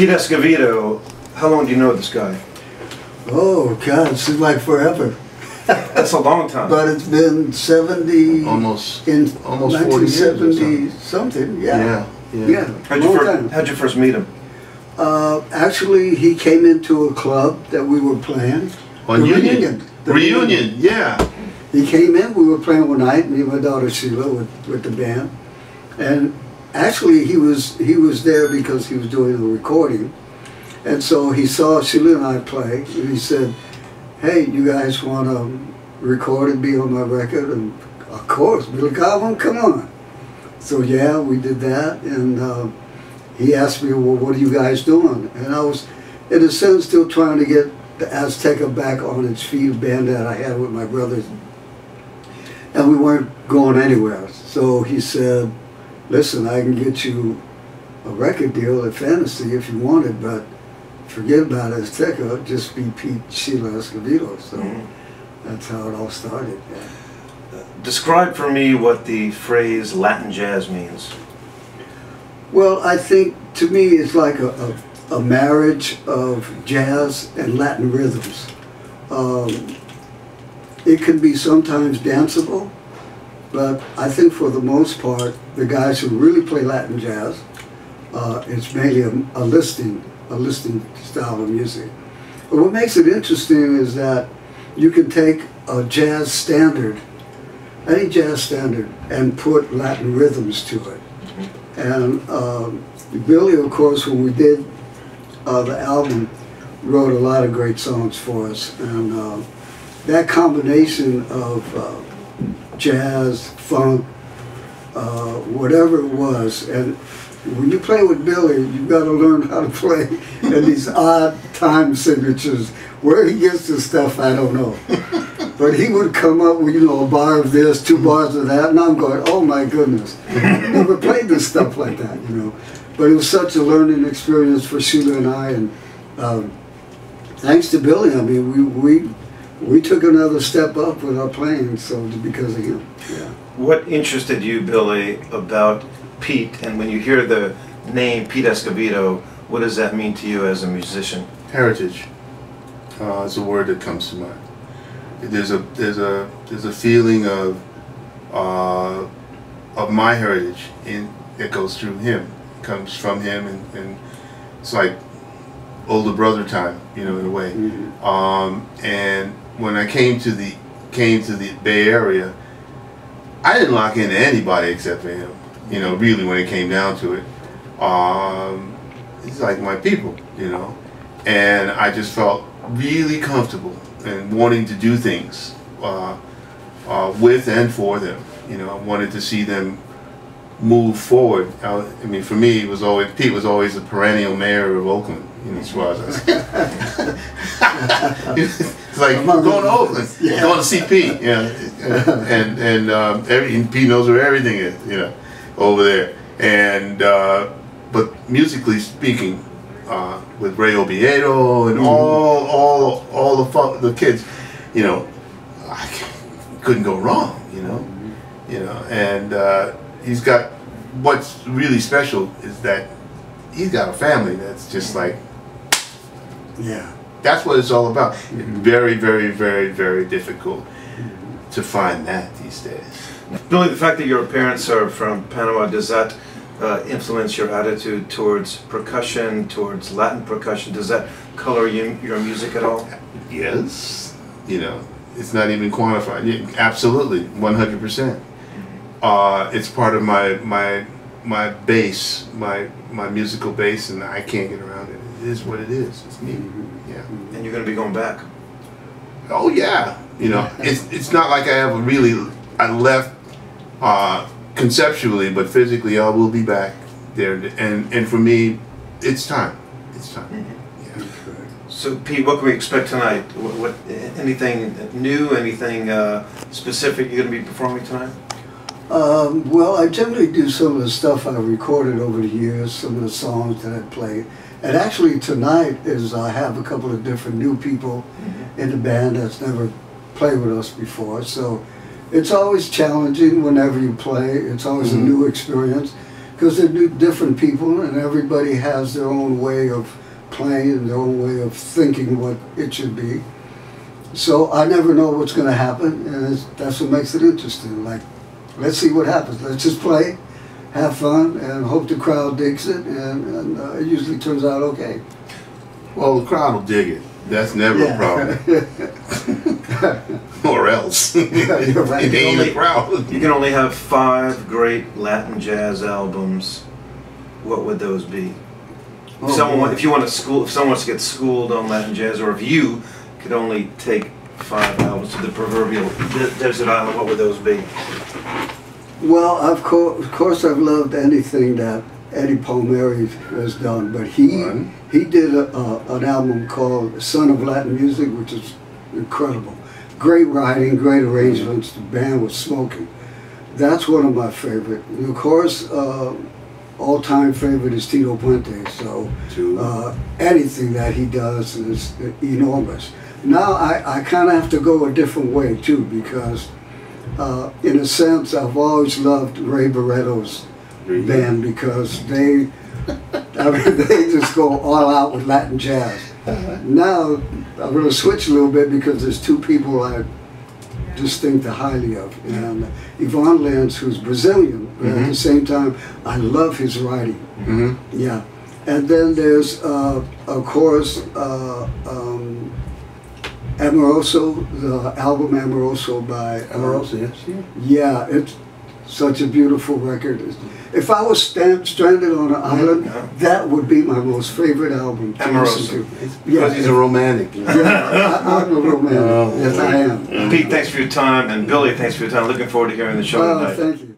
Pete Escovedo, how long do you know this guy? Oh, God, it seems like forever. That's a long time. But it's been 70... Almost 40 years or 1970 something, yeah. Yeah. How'd you first meet him? Actually, he came into a club that we were playing. On The Union. Reunion, yeah. He came in, we were playing one night, me and my daughter Sheila with the band. And actually he was there because he was doing a recording. And so he saw Sheila and I play, and he said, "Hey, you guys want to record and be on my record?" And of course, Billy Cobham, come on. So yeah, we did that, and he asked me, "Well, what are you guys doing?" And I was, in a sense, still trying to get the Azteca back on its feet, band that I had with my brothers. And we weren't going anywhere. So he said, "Listen, I can get you a record deal at Fantasy if you want it, but forget about Azteca, just be Pete Sheila Escovedo." So that's how it all started. Yeah. Describe for me what the phrase Latin jazz means. Well, I think to me it's like a marriage of jazz and Latin rhythms. It can be sometimes danceable, but I think for the most part, the guys who really play Latin jazz, it's mainly a listing style of music. But what makes it interesting is that you can take a jazz standard, any jazz standard, and put Latin rhythms to it. And Billy, of course, when we did the album, wrote a lot of great songs for us. And that combination of jazz, funk, whatever it was, and when you play with Billy, you've got to learn how to play in these odd time signatures. Where he gets this stuff, I don't know. But he would come up with, you know, a bar of this, 2 bars of that, and I'm going, oh my goodness. I never played this stuff like that, you know. But it was such a learning experience for Sheila and I, and thanks to Billy, I mean, we took another step up with our playing, so because of him. Yeah. What interested you, Billy, about Pete, and when you hear the name Pete Escovedo, what does that mean to you as a musician? Heritage is a word that comes to mind. There's a feeling of my heritage that goes through him, comes from him, and it's like older brother time, you know, in a way. And when I came to the Bay Area, I didn't lock into anybody except for him. You know, really, when it came down to it, he's like my people, you know, and I just felt really comfortable and wanting to do things with and for them. You know, I wanted to see them move forward. I mean, for me, Pete was always the perennial mayor of Oakland. You know, as far as it's like going to Oakland, going to see Pete, you know, and Pete knows where everything is, you know, over there. And but musically speaking, with Ray Oviedo and all the kids, you know, I couldn't go wrong, you know, and he's got, what's really special is that he's got a family that's just like, yeah, that's what it's all about. Very, very, very, very difficult to find that these days. Billy, the fact that your parents are from Panama, does that influence your attitude towards percussion, towards Latin percussion? Does that color your music at all? Yes. You know, it's not even quantified. Yeah, absolutely, 100%. It's part of my base, my musical base, and I can't get around it. It is what it is. It's me. Yeah. And you're going to be going back? Oh yeah. You know, it's not like I left conceptually, but physically I will be back there. And for me, it's time. It's time. Yeah. So Pete, what can we expect tonight? What anything new? Anything specific you're going to be performing tonight? Well, I generally do some of the stuff I recorded over the years, some of the songs that I played. And actually tonight is I have a couple of different new people in the band that's never played with us before. So it's always challenging whenever you play. It's always a new experience because they're different people, and everybody has their own way of playing and their own way of thinking what it should be. So I never know what's going to happen, and that's what makes it interesting. Like, let's see what happens. Let's just play, have fun, and hope the crowd digs it, and it usually turns out okay. Well, the crowd will dig it. That's never a problem. Or else. You're right. It ain't a crowd. You can only have 5 great Latin jazz albums. What would those be? If someone, if someone wants to get schooled on Latin jazz, or if you could only take 5 albums to the proverbial desert island, what would those be? Well, of course I've loved anything that Eddie Palmieri has done, but he did an album called Son of Latin Music, which is incredible. Great writing, great arrangements, the band was smoking. That's one of my favorite. And of course, all-time favorite is Tito Puente, so anything that he does is enormous. Now I kind of have to go a different way too, because in a sense I've always loved Ray Barretto's band, because they just go all out with Latin jazz. Now I'm going to switch a little bit, because there's 2 people I just think the highly of, and Ivan Lins, who's Brazilian, but at the same time I love his writing. Yeah, and then there's of course Amoroso, the album Amoroso by Amoroso, yes. Yeah, it's such a beautiful record. If I was stranded on an island, that would be my most favorite album to listen to. Because he's a romantic. Yeah, I'm a romantic. Yes, I am. Pete, thanks for your time, and Billy, thanks for your time. Looking forward to hearing the show tonight. Thank you.